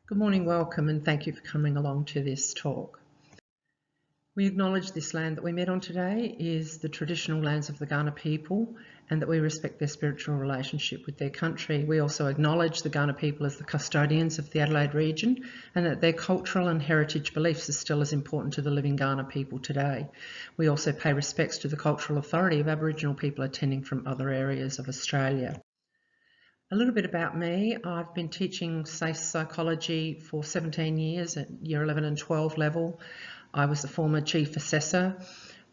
Good morning, welcome, and thank you for coming along to this talk. We acknowledge this land that we met on today is the traditional lands of the Kaurna people and that we respect their spiritual relationship with their country. We also acknowledge the Kaurna people as the custodians of the Adelaide region and that their cultural and heritage beliefs are still as important to the living Kaurna people today. We also pay respects to the cultural authority of Aboriginal people attending from other areas of Australia. A little bit about me. I've been teaching safe psychology for 17 years at year 11 and 12 level. I was the former chief assessor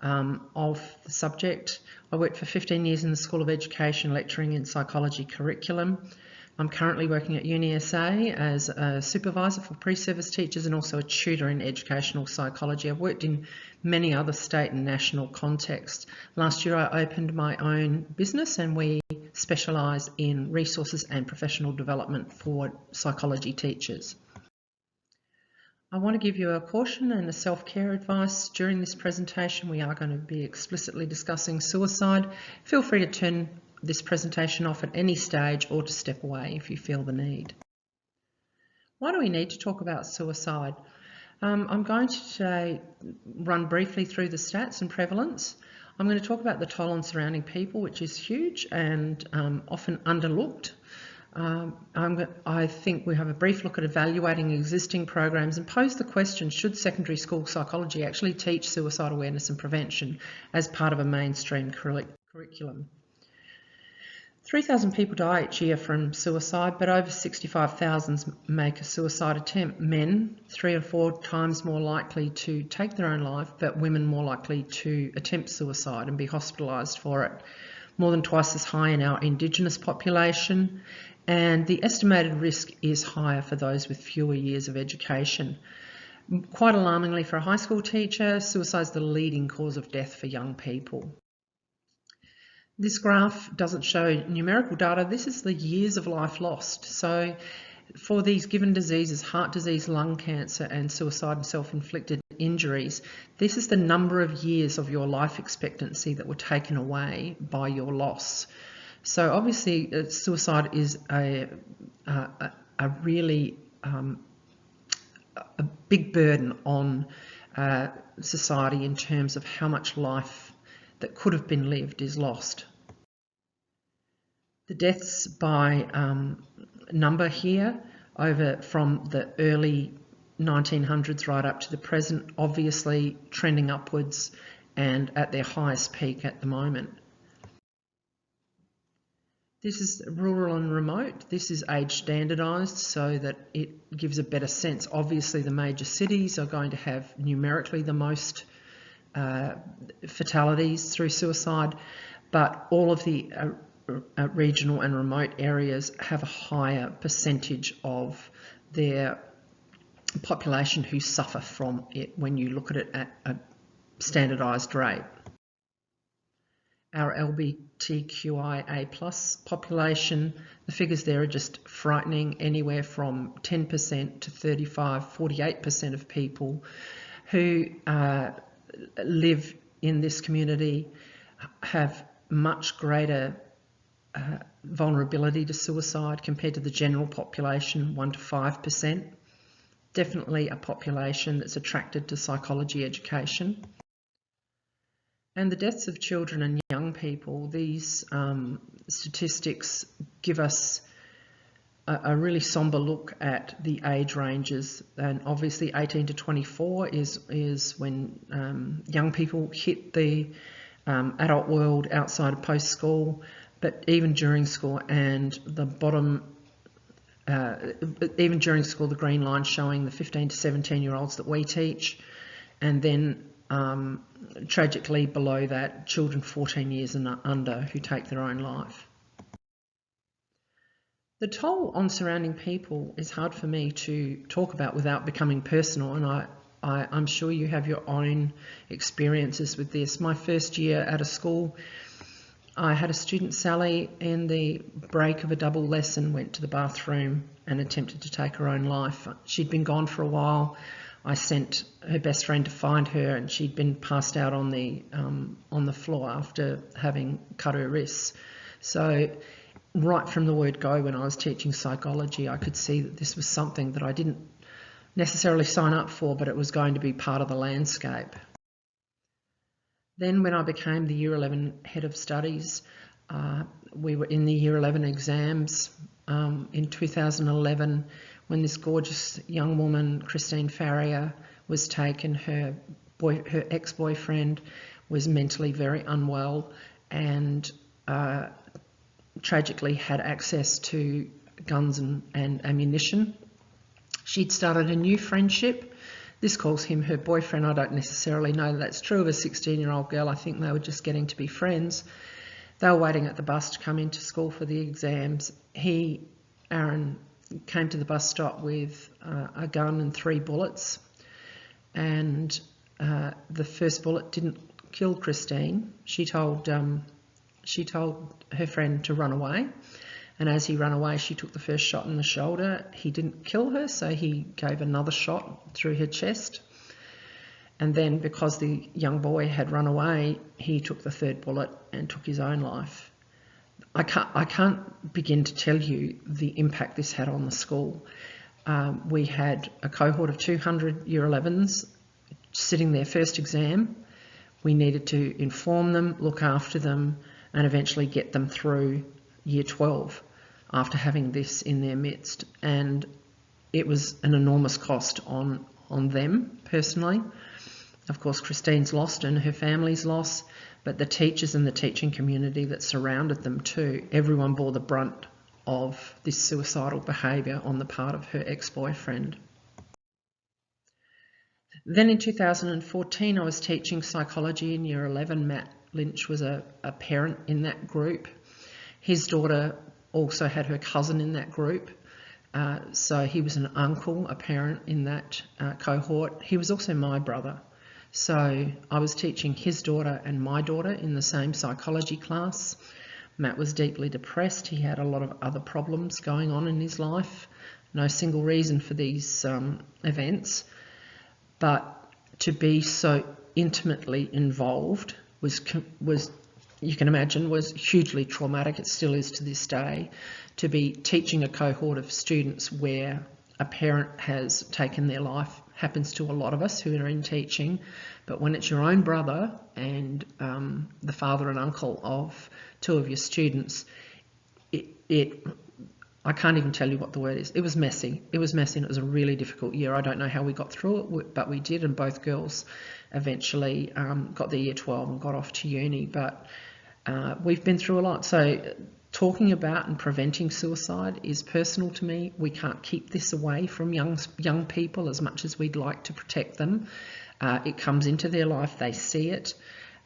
of the subject. I worked for 15 years in the School of Education lecturing in psychology curriculum. I'm currently working at UniSA as a supervisor for pre-service teachers and also a tutor in educational psychology. I've worked in many other state and national contexts. Last year I opened my own business and we specialise in resources and professional development for psychology teachers. I want to give you a caution and a self-care advice. During this presentation we are going to be explicitly discussing suicide. Feel free to turn this presentation off at any stage or to step away if you feel the need. Why do we need to talk about suicide? I'm going to today run briefly through the stats and prevalence. I'm going to talk about the toll on surrounding people, which is huge and often underlooked. I think we have a brief look at evaluating existing programs and pose the question, should secondary school psychology actually teach suicide awareness and prevention as part of a mainstream curriculum? 3,000 people die each year from suicide, but over 65,000 make a suicide attempt. Men, 3 or 4 times more likely to take their own life, but women more likely to attempt suicide and be hospitalised for it. More than twice as high in our Indigenous population, and the estimated risk is higher for those with fewer years of education. Quite alarmingly for a high school teacher, suicide is the leading cause of death for young people. This graph doesn't show numerical data. This is the years of life lost. So for these given diseases, heart disease, lung cancer and suicide and self-inflicted injuries, this is the number of years of your life expectancy that were taken away by your loss. So obviously suicide is a really a big burden on society in terms of how much life that could have been lived is lost. The deaths by number here over from the early 1900s right up to the present, obviously trending upwards and at their highest peak at the moment. This is rural and remote. This is age standardised so that it gives a better sense. Obviously the major cities are going to have numerically the most fatalities through suicide, but all of the regional and remote areas have a higher percentage of their population who suffer from it when you look at it at a standardised rate. Our LGBTQIA+ population, the figures there are just frightening, anywhere from 10% to 35–48% of people who live in this community have much greater vulnerability to suicide compared to the general population, 1 to 5%. Definitely a population that's attracted to psychology education. And the deaths of children and young people, these statistics give us a really sombre look at the age ranges, and obviously 18 to 24 is when young people hit the adult world outside of post-school, but even during school, and the bottom, even during school, the green line showing the 15 to 17-year-olds that we teach, and then tragically below that, children 14 years and under who take their own life. The toll on surrounding people is hard for me to talk about without becoming personal, and I'm sure you have your own experiences with this. My first year at a school, I had a student, Sally, in the break of a double lesson, went to the bathroom and attempted to take her own life. She'd been gone for a while. I sent her best friend to find her, and she'd been passed out on the floor after having cut her wrists. So right from the word go, when I was teaching psychology, I could see that this was something that I didn't necessarily sign up for, but it was going to be part of the landscape. Then when I became the Year 11 Head of Studies, we were in the Year 11 exams in 2011 when this gorgeous young woman, Christine Farrier, was taken. Her ex-boyfriend was mentally very unwell and tragically had access to guns and ammunition. She'd started a new friendship. This calls him her boyfriend. I don't necessarily know that that's true of a 16-year-old girl. I think they were just getting to be friends. They were waiting at the bus to come into school for the exams. Aaron, came to the bus stop with a gun and 3 bullets. And the first bullet didn't kill Christine. She told her friend to run away. And as he ran away, she took the first shot in the shoulder. He didn't kill her, so he gave another shot through her chest. And then because the young boy had run away, he took the 3rd bullet and took his own life. I can't begin to tell you the impact this had on the school. We had a cohort of 200 Year 11s sitting their first exam. We needed to inform them, look after them, and eventually get them through Year 12 after having this in their midst. And it was an enormous cost on them personally. Of course, Christine's lost and her family's lost, but the teachers and the teaching community that surrounded them too, everyone bore the brunt of this suicidal behaviour on the part of her ex-boyfriend. Then in 2014, I was teaching psychology in Year 11. Matt Lynch was a parent in that group. His daughter also had her cousin in that group. So he was an uncle, a parent in that cohort. He was also my brother. So I was teaching his daughter and my daughter in the same psychology class. Matt was deeply depressed. He had a lot of other problems going on in his life. No single reason for these events. But to be so intimately involved was, you can imagine, was hugely traumatic. It still is to this day. To be teaching a cohort of students where a parent has taken their life happens to a lot of us who are in teaching, but when it's your own brother and the father and uncle of 2 of your students, I can't even tell you what the word is. It was messy. It was messy and it was a really difficult year. I don't know how we got through it, but we did, and both girls eventually got their Year 12 and got off to uni, but we've been through a lot. So talking about and preventing suicide is personal to me. We can't keep this away from young people as much as we'd like to protect them. It comes into their life, they see it,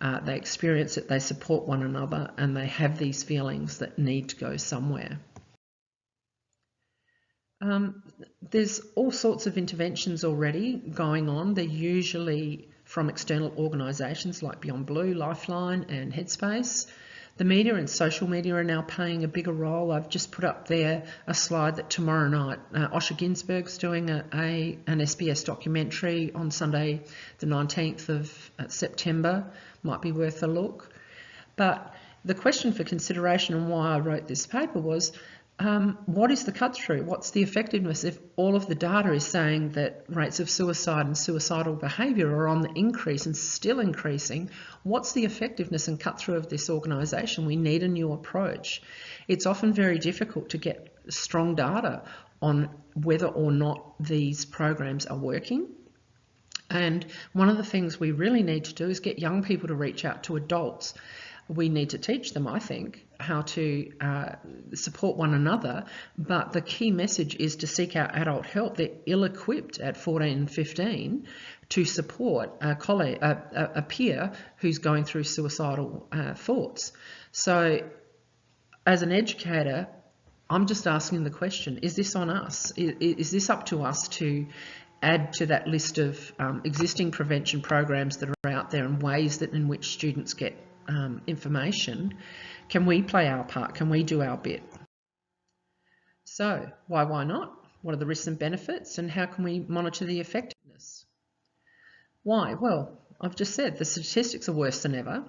they experience it, they support one another, and they have these feelings that need to go somewhere. There's all sorts of interventions already going on. They're usually from external organisations like Beyond Blue, Lifeline and Headspace. The media and social media are now playing a bigger role. I've just put up there a slide that tomorrow night, Osher Ginsberg's doing an SBS documentary on Sunday the 19th of September. Might be worth a look. But the question for consideration and why I wrote this paper was, what is the cut through? What's the effectiveness if all of the data is saying that rates of suicide and suicidal behaviour are on the increase and still increasing? What's the effectiveness and cut through of this organisation? We need a new approach. It's often very difficult to get strong data on whether or not these programs are working. And one of the things we really need to do is get young people to reach out to adults. We need to teach them, I think, how to support one another, but the key message is to seek out adult help. They're ill-equipped at 14 and 15 to support a peer who's going through suicidal thoughts. So as an educator, I'm just asking the question, is this on us? Is this up to us to add to that list of existing prevention programs that are out there and ways that in which students get information? Can we play our part? Can we do our bit? So why not? What are the risks and benefits, and how can we monitor the effectiveness? Why? Well, I've just said the statistics are worse than ever.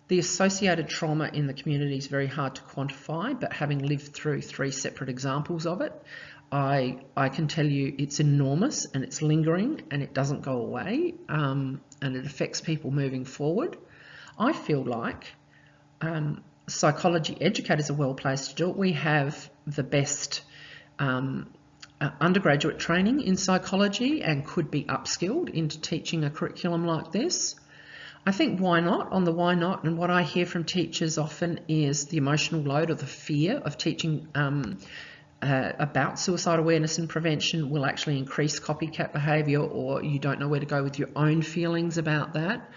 The associated trauma in the community is very hard to quantify, but having lived through 3 separate examples of it, I can tell you it's enormous and it's lingering and it doesn't go away, and it affects people moving forward. I feel like psychology educators are well placed to do it. We have the best undergraduate training in psychology and could be upskilled into teaching a curriculum like this. I think why not? On the why not, and what I hear from teachers often is the emotional load or the fear of teaching about suicide awareness and prevention will actually increase copycat behaviour, or you don't know where to go with your own feelings about that.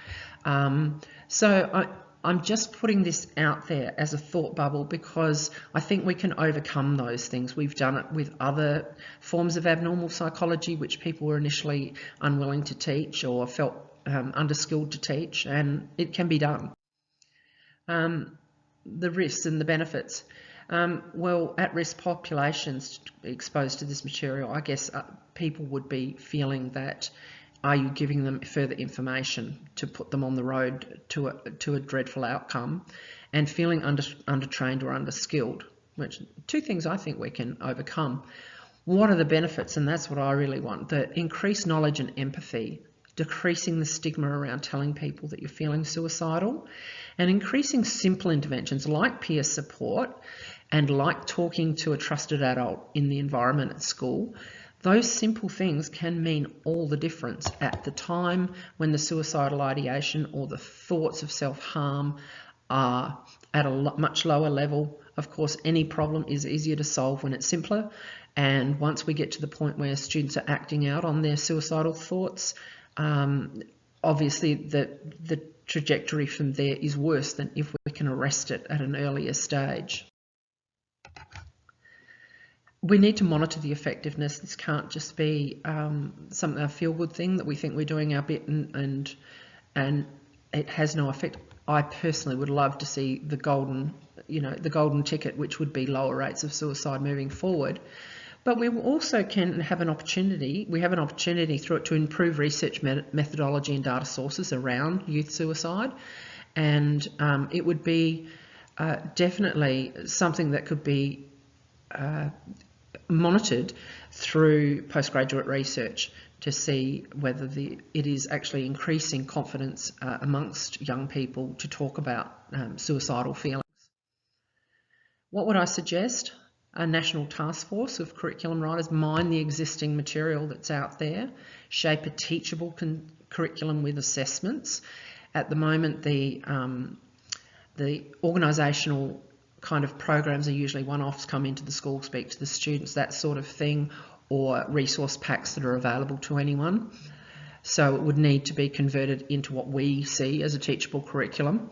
So I'm just putting this out there as a thought bubble because I think we can overcome those things. We've done it with other forms of abnormal psychology which people were initially unwilling to teach or felt underskilled to teach, and it can be done. The risks and the benefits. Well, at-risk populations exposed to this material, I guess people would be feeling that, are you giving them further information to put them on the road to a dreadful outcome, and feeling undertrained or underskilled, which 2 things I think we can overcome. What are the benefits? And that's what I really want. The increased knowledge and empathy, decreasing the stigma around telling people that you're feeling suicidal, and increasing simple interventions like peer support and like talking to a trusted adult in the environment at school. Those simple things can mean all the difference at the time when the suicidal ideation or the thoughts of self-harm are at a much lower level. Of course, any problem is easier to solve when it's simpler, and once we get to the point where students are acting out on their suicidal thoughts, obviously the trajectory from there is worse than if we can arrest it at an earlier stage. We need to monitor the effectiveness. This can't just be something, a feel-good thing that we think we're doing our bit and it has no effect. I personally would love to see the golden ticket, which would be lower rates of suicide moving forward. But we also can have an opportunity. We have an opportunity through it to improve research methodology and data sources around youth suicide, and it would be definitely something that could be monitored through postgraduate research to see whether it is actually increasing confidence amongst young people to talk about suicidal feelings. What would I suggest? A national task force of curriculum writers mine the existing material that's out there, shape a teachable curriculum with assessments. At the moment, the organisational kind of programs are usually one-offs, come into the school, speak to the students, that sort of thing, or resource packs that are available to anyone. So it would need to be converted into what we see as a teachable curriculum.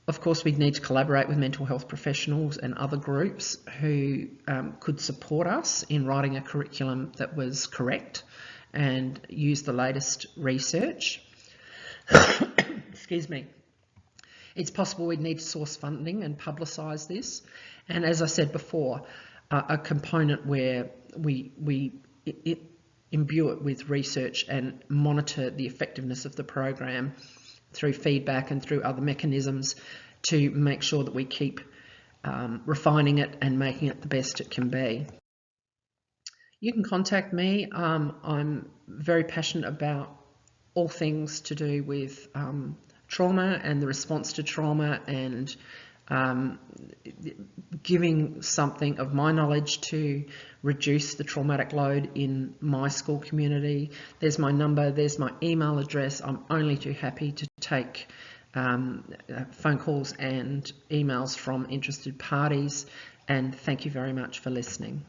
Of course, we'd need to collaborate with mental health professionals and other groups who could support us in writing a curriculum that was correct and use the latest research. Excuse me. It's possible we'd need to source funding and publicise this. And as I said before, a component where we imbue it with research and monitor the effectiveness of the program through feedback and through other mechanisms to make sure that we keep refining it and making it the best it can be. You can contact me. I'm very passionate about all things to do with trauma and the response to trauma, and giving something of my knowledge to reduce the traumatic load in my school community. There's my number, there's my email address. I'm only too happy to take phone calls and emails from interested parties, and thank you very much for listening.